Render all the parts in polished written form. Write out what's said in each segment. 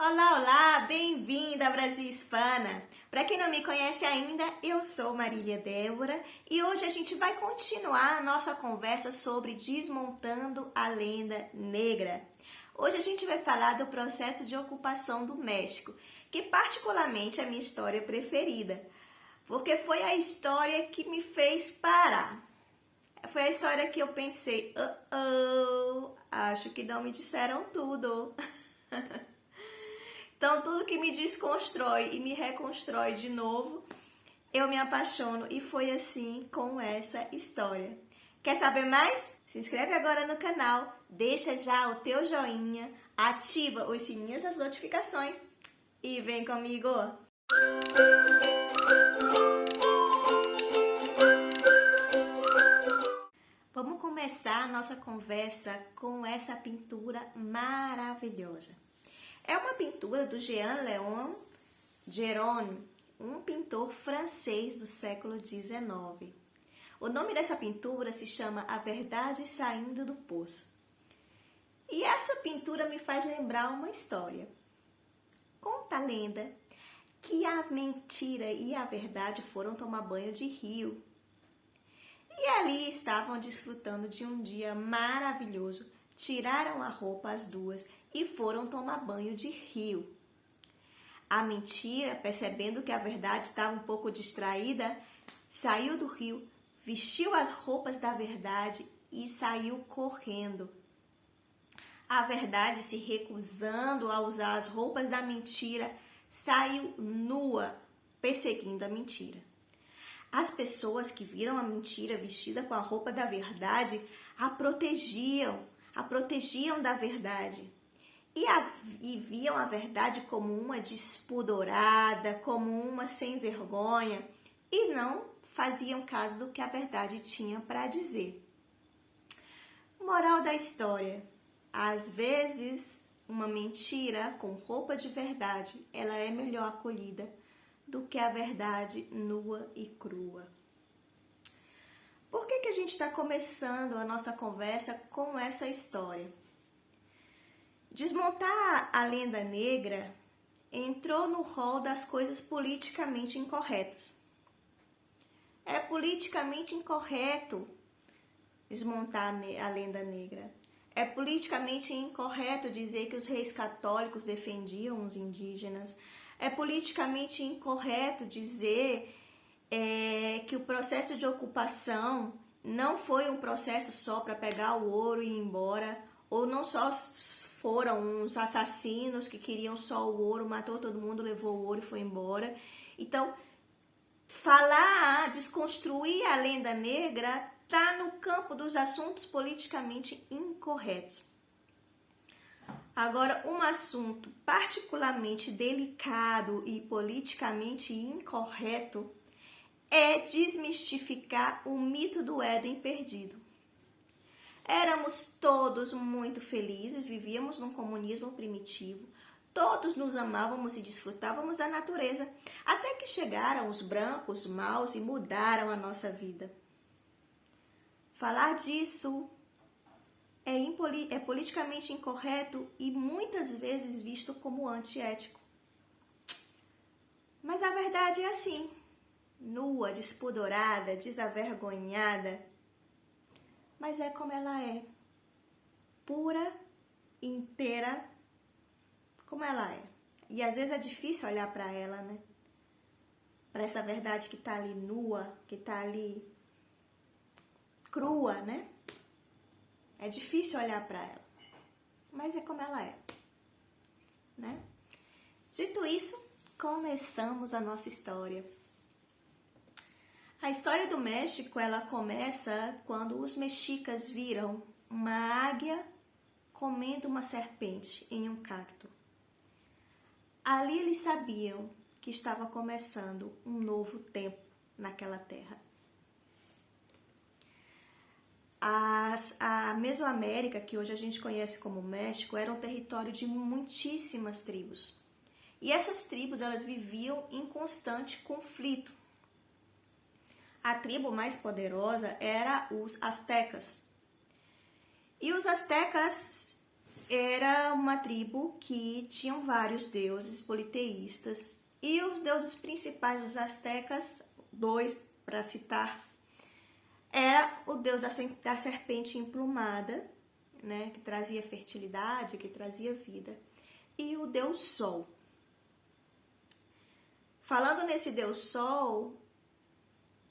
Olá, olá, bem-vinda ao Brasil Hispana! Para quem não me conhece ainda, eu sou Marília Débora e hoje a gente vai continuar a nossa conversa sobre desmontando a lenda negra. Hoje a gente vai falar do processo de ocupação do México, que particularmente é a minha história preferida, porque foi a história que me fez parar. Foi a história que eu pensei, acho que não me disseram tudo. Então, tudo que me desconstrói e me reconstrói de novo, eu me apaixono e foi assim com essa história. Quer saber mais? Se inscreve agora no canal, deixa já o teu joinha, ativa os sininhos das notificações e vem comigo! Vamos começar a nossa conversa com essa pintura maravilhosa. É uma pintura do Jean-Léon Gérôme, um pintor francês do século XIX. O nome dessa pintura se chama A Verdade Saindo do Poço. E essa pintura me faz lembrar uma história. Conta a lenda que a mentira e a verdade foram tomar banho de rio. E ali estavam desfrutando de um dia maravilhoso. Tiraram a roupa as duas e foram tomar banho de rio. A mentira, percebendo que a verdade estava um pouco distraída, saiu do rio, vestiu as roupas da verdade e saiu correndo. A verdade, se recusando a usar as roupas da mentira, saiu nua, perseguindo a mentira. As pessoas que viram a mentira vestida com a roupa da verdade a protegiam da verdade. E viam a verdade como uma despudorada, como uma sem vergonha, e não faziam caso do que a verdade tinha para dizer. Moral da história: às vezes, uma mentira com roupa de verdade, ela é melhor acolhida do que a verdade nua e crua. Por que a gente está começando a nossa conversa com essa história? Desmontar a lenda negra entrou no rol das coisas politicamente incorretas. É politicamente incorreto desmontar a lenda negra. É politicamente incorreto dizer que os reis católicos defendiam os indígenas. É politicamente incorreto dizer que o processo de ocupação não foi um processo só para pegar o ouro e ir embora, ou não só foram uns assassinos que queriam só o ouro, matou todo mundo, levou o ouro e foi embora. Então, desconstruir a lenda negra está no campo dos assuntos politicamente incorretos. Agora, um assunto particularmente delicado e politicamente incorreto é desmistificar o mito do Éden perdido. Éramos todos muito felizes, vivíamos num comunismo primitivo, todos nos amávamos e desfrutávamos da natureza, até que chegaram os brancos maus e mudaram a nossa vida. Falar disso é politicamente incorreto e muitas vezes visto como antiético. Mas a verdade é assim, nua, despudorada, desavergonhada, mas é como ela é, pura, inteira, como ela é. E às vezes é difícil olhar para ela, né? Para essa verdade que tá ali nua, que tá ali crua, né? É difícil olhar para ela, mas é como ela é, né? Dito isso, começamos a nossa história. A história do México, ela começa quando os mexicas viram uma águia comendo uma serpente em um cacto. Ali eles sabiam que estava começando um novo tempo naquela terra. A Mesoamérica, que hoje a gente conhece como México, era um território de muitíssimas tribos. E essas tribos, elas viviam em constante conflito. A tribo mais poderosa era os astecas. E os astecas, era uma tribo que tinham vários deuses politeístas, e os deuses principais dos astecas, dois para citar, era o deus da serpente emplumada, né, que trazia fertilidade, que trazia vida, e o deus Sol. Falando nesse deus Sol,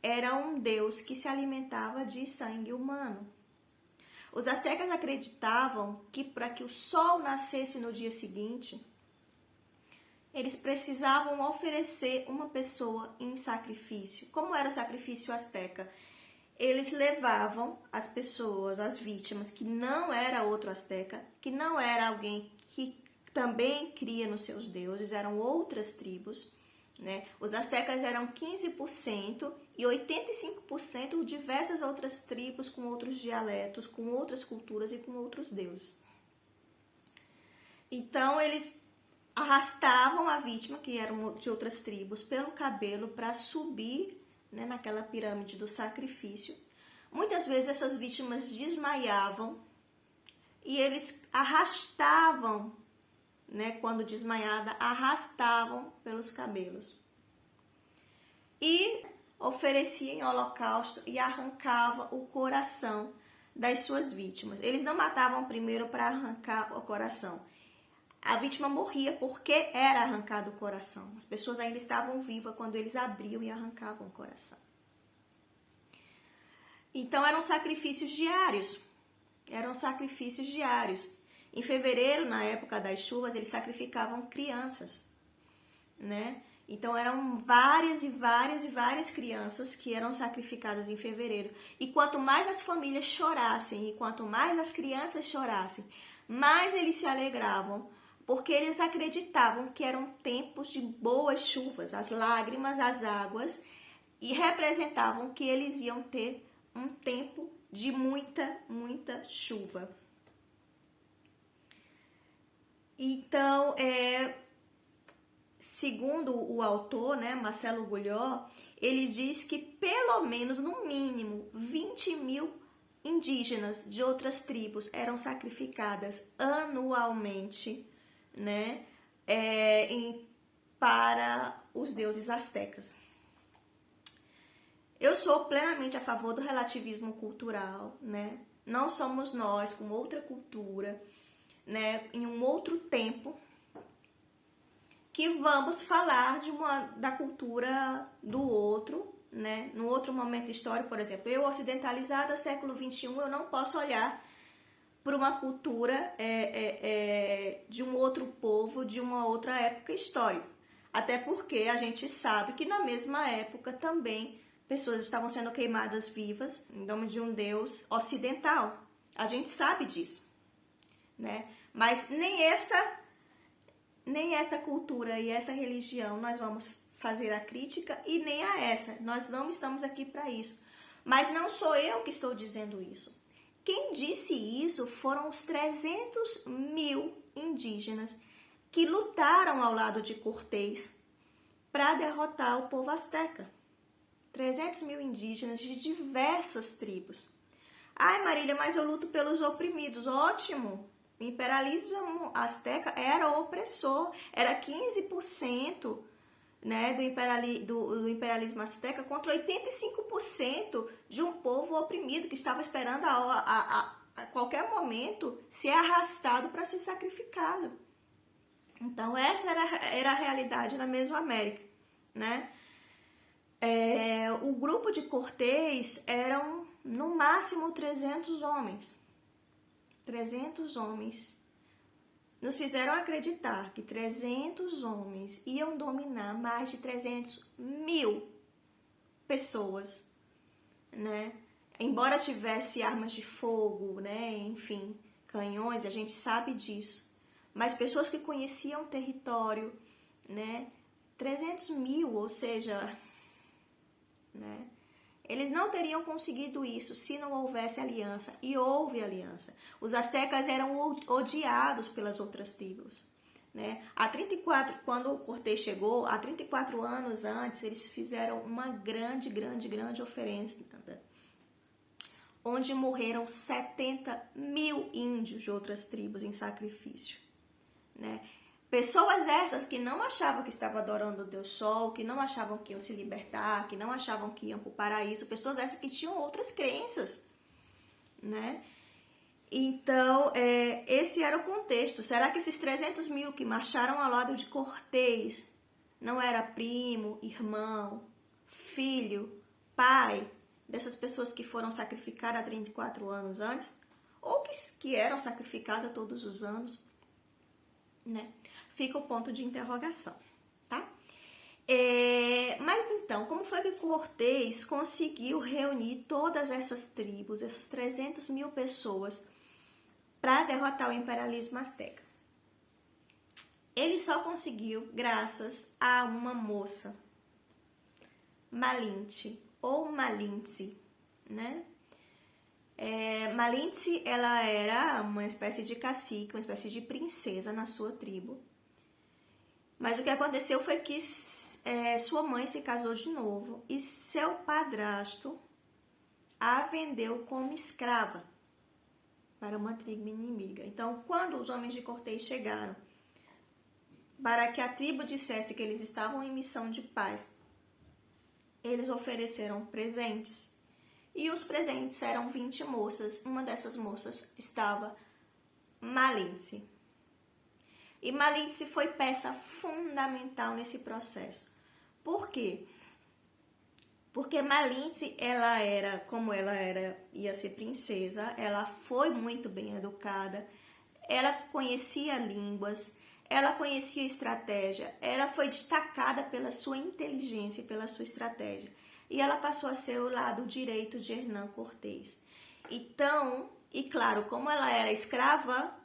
era um deus que se alimentava de sangue humano. Os astecas acreditavam que para que o sol nascesse no dia seguinte, eles precisavam oferecer uma pessoa em sacrifício. Como era o sacrifício asteca? Eles levavam as pessoas, as vítimas, que não era outro asteca, que não era alguém que também cria nos seus deuses, eram outras tribos, né? Os astecas eram 15% e 85% diversas outras tribos com outros dialetos, com outras culturas e com outros deuses. Então, eles arrastavam a vítima, que era de outras tribos, pelo cabelo para subir, né, naquela pirâmide do sacrifício. Muitas vezes essas vítimas desmaiavam e eles arrastavam, né, quando desmaiada, arrastavam pelos cabelos. E oferecia em holocausto e arrancava o coração das suas vítimas. Eles não matavam primeiro para arrancar o coração. A vítima morria porque era arrancado o coração. As pessoas ainda estavam vivas quando eles abriam e arrancavam o coração. Então eram sacrifícios diários. Em fevereiro, na época das chuvas, eles sacrificavam crianças, né? Então eram várias crianças que eram sacrificadas em fevereiro. E quanto mais as famílias chorassem e quanto mais as crianças chorassem, mais eles se alegravam, porque eles acreditavam que eram tempos de boas chuvas, as lágrimas, as águas, e representavam que eles iam ter um tempo de muita chuva. Então, segundo o autor, né, Marcelo Gugliò, ele diz que pelo menos, no mínimo, 20 mil indígenas de outras tribos eram sacrificadas anualmente, né, para os deuses astecas. Eu sou plenamente a favor do relativismo cultural, né? Não somos nós, com outra cultura, né, em um outro tempo, que vamos falar da cultura do outro, né? Num outro momento histórico, por exemplo, eu ocidentalizada, século XXI, eu não posso olhar para uma cultura de um outro povo, de uma outra época histórica. Até porque a gente sabe que na mesma época também pessoas estavam sendo queimadas vivas em nome de um deus ocidental. A gente sabe disso, né? Mas nem esta cultura e essa religião nós vamos fazer a crítica, e nem a essa. Nós não estamos aqui para isso. Mas não sou eu que estou dizendo isso. Quem disse isso foram os 300 mil indígenas que lutaram ao lado de Cortés para derrotar o povo asteca. 300 mil indígenas de diversas tribos. Ai, Marília, mas eu luto pelos oprimidos. Ótimo! O imperialismo asteca era opressor. Era 15%, né, do imperialismo asteca contra 85% de um povo oprimido que estava esperando a qualquer momento ser arrastado para ser sacrificado. Então, essa era a realidade da Mesoamérica, né? O grupo de Cortés eram, no máximo, 300 homens. 300 homens nos fizeram acreditar que 300 homens iam dominar mais de 300 mil pessoas, né? Embora tivesse armas de fogo, né? Enfim, canhões, a gente sabe disso. Mas pessoas que conheciam o território, né? 300 mil, ou seja, né? Eles não teriam conseguido isso se não houvesse aliança, e houve aliança. Os astecas eram odiados pelas outras tribos, né? Quando Cortés chegou, há 34 anos antes, eles fizeram uma grande oferenda. onde morreram 70 mil índios de outras tribos em sacrifício, né? Pessoas essas que não achavam que estavam adorando o Deus Sol, que não achavam que iam se libertar, que não achavam que iam para o paraíso, pessoas essas que tinham outras crenças, né? Então, esse era o contexto. Será que esses 300 mil que marcharam ao lado de Cortés não era primo, irmão, filho, pai dessas pessoas que foram sacrificadas há 34 anos antes? Ou que eram sacrificadas todos os anos, né? Fica o ponto de interrogação, tá? Mas então, como foi que Cortés conseguiu reunir todas essas tribos, essas 300 mil pessoas, para derrotar o imperialismo azteca? Ele só conseguiu graças a uma moça, Malinche, ou Malinche, né? Malinche, ela era uma espécie de cacique, uma espécie de princesa na sua tribo. Mas o que aconteceu foi que sua mãe se casou de novo e seu padrasto a vendeu como escrava para uma tribo inimiga. Então, quando os homens de Cortés chegaram para que a tribo dissesse que eles estavam em missão de paz, eles ofereceram presentes. E os presentes eram 20 moças. Uma dessas moças estava Malinche. E Malinche foi peça fundamental nesse processo. Por quê? Porque Malinche, ia ser princesa, ela foi muito bem educada, ela conhecia línguas, ela conhecia estratégia, ela foi destacada pela sua inteligência e pela sua estratégia. E ela passou a ser o lado direito de Hernán Cortés. Então, e claro, como ela era escrava,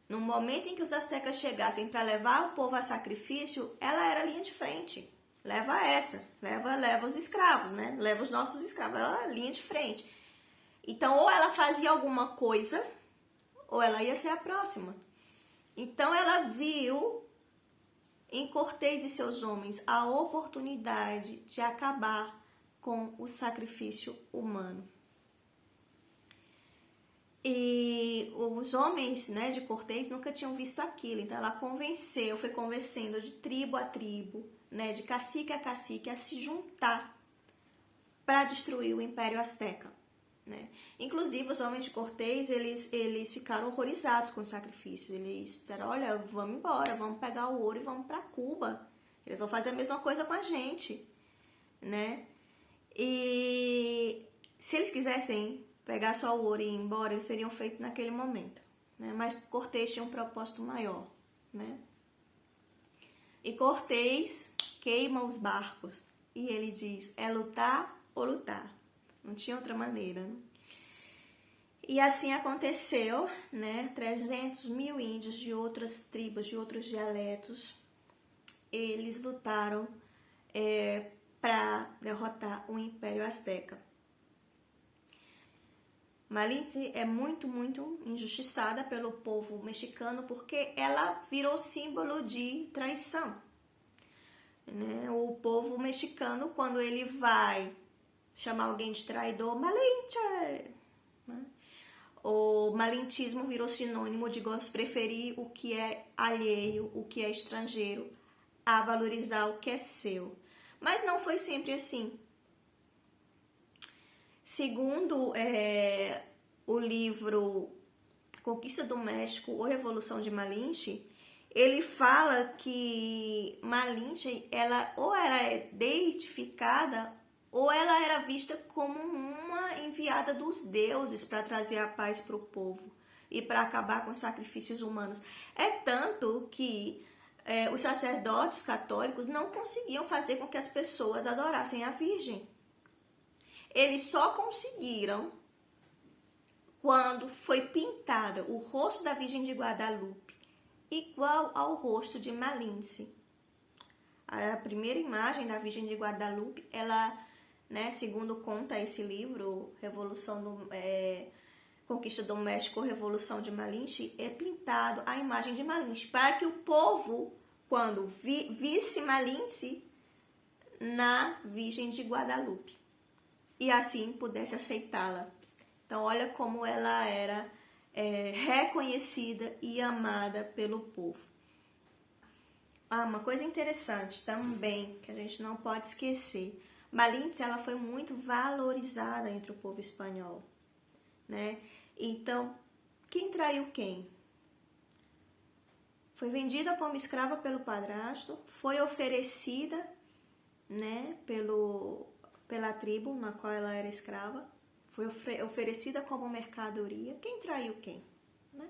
no momento em que os astecas chegassem para levar o povo a sacrifício, ela era a linha de frente. Leva os escravos, né? Leva os nossos escravos, ela era a linha de frente. Então, ou ela fazia alguma coisa, ou ela ia ser a próxima. Então, ela viu em Cortés e seus homens a oportunidade de acabar com o sacrifício humano. E os homens, né, de Cortés nunca tinham visto aquilo, então ela foi convencendo de tribo a tribo, né, de cacique a cacique, a se juntar para destruir o Império Azteca, né? Inclusive, os homens de Cortés, eles ficaram horrorizados com o sacrifício. Eles disseram, olha, vamos embora, vamos pegar o ouro e vamos para Cuba. Eles vão fazer a mesma coisa com a gente, né? E se eles quisessem pegar só o ouro e ir embora, eles teriam feito naquele momento, né? Mas Cortés tinha um propósito maior, né? E Cortés queima os barcos e ele diz, é lutar ou lutar. Não tinha outra maneira, né? E assim aconteceu, né? 300 mil índios de outras tribos, de outros dialetos, eles lutaram para derrotar o Império Azteca. Malinche é muito, muito injustiçada pelo povo mexicano porque ela virou símbolo de traição, né? O povo mexicano, quando ele vai chamar alguém de traidor, Malinche, né? O malinchismo virou sinônimo de preferir o que é alheio, o que é estrangeiro, a valorizar o que é seu. Mas não foi sempre assim. Segundo o livro Conquista do México ou Revolução de Malinche, ele fala que Malinche, ela ou era deificada ou ela era vista como uma enviada dos deuses para trazer a paz para o povo e para acabar com os sacrifícios humanos. É tanto que os sacerdotes católicos não conseguiam fazer com que as pessoas adorassem a Virgem. Eles só conseguiram quando foi pintada o rosto da Virgem de Guadalupe igual ao rosto de Malinche. A primeira imagem da Virgem de Guadalupe, ela, né, segundo conta esse livro, Conquista do México, Revolução de Malinche, é pintado a imagem de Malinche, para que o povo, quando visse Malinche na Virgem de Guadalupe, e assim pudesse aceitá-la Então, olha como ela era reconhecida e amada pelo povo. Uma coisa interessante também, que a gente não pode esquecer. Malintze, ela foi muito valorizada entre o povo espanhol, né? Então, quem traiu quem? Foi vendida como escrava pelo padrasto, foi oferecida, né, pela tribo na qual ela era escrava, foi oferecida como mercadoria. Quem traiu quem? Né?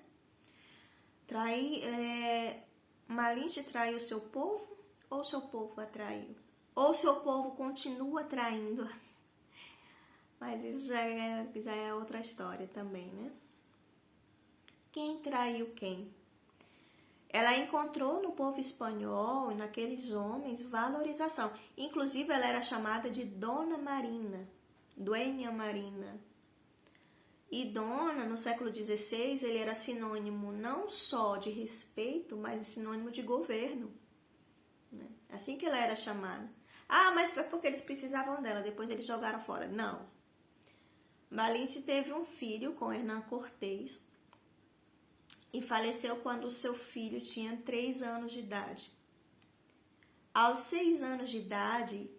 Malintze traiu o seu povo ou seu povo a traiu? Ou seu povo continua traindo? Mas isso já é outra história também, né? Quem traiu quem? Ela encontrou no povo espanhol, naqueles homens, valorização. Inclusive, ela era chamada de Dona Marina, Dueña Marina. E dona, no século XVI, ele era sinônimo não só de respeito, mas sinônimo de governo. Né? Assim que ela era chamada. Mas foi porque eles precisavam dela, depois eles jogaram fora. Não. Malintze teve um filho com Hernán Cortés e faleceu quando o seu filho tinha 3 anos de idade. Aos 6 anos de idade,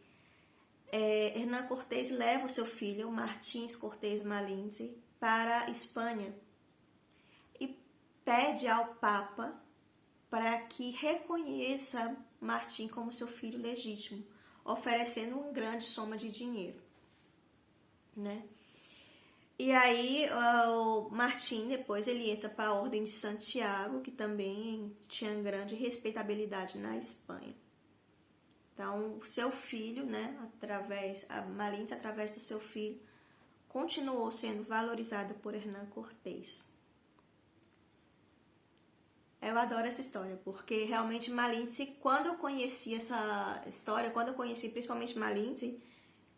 Hernán Cortés leva o seu filho, Martins Cortés Malintze, para a Espanha e pede ao Papa para que reconheça Martim como seu filho legítimo, oferecendo uma grande soma de dinheiro, né? E aí o Martim depois ele entra para a Ordem de Santiago, que também tinha grande respeitabilidade na Espanha. Então, o seu filho, né, Malintze, através do seu filho, continuou sendo valorizada por Hernán Cortés. Eu adoro essa história, porque realmente Malintze, quando eu conheci essa história, quando eu conheci principalmente Malintze, eu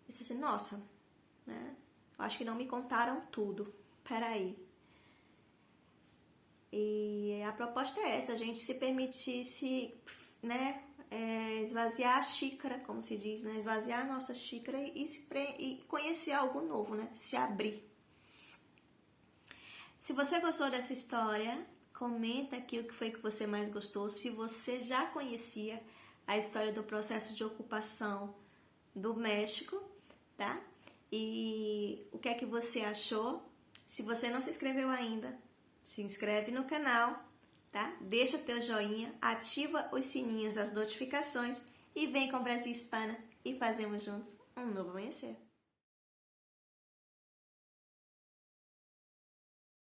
disse assim, nossa, né? Acho que não me contaram tudo. Peraí. E a proposta é essa, a gente se permitisse, né, esvaziar a xícara, como se diz, né? Esvaziar a nossa xícara e conhecer algo novo, né? Se abrir. Se você gostou dessa história, comenta aqui o que foi que você mais gostou. Se você já conhecia a história do processo de ocupação do México, tá? E o que é que você achou? Se você não se inscreveu ainda, se inscreve no canal, tá? Deixa teu joinha, ativa os sininhos das notificações e vem com o Brasil Hispana e fazemos juntos um novo amanhecer.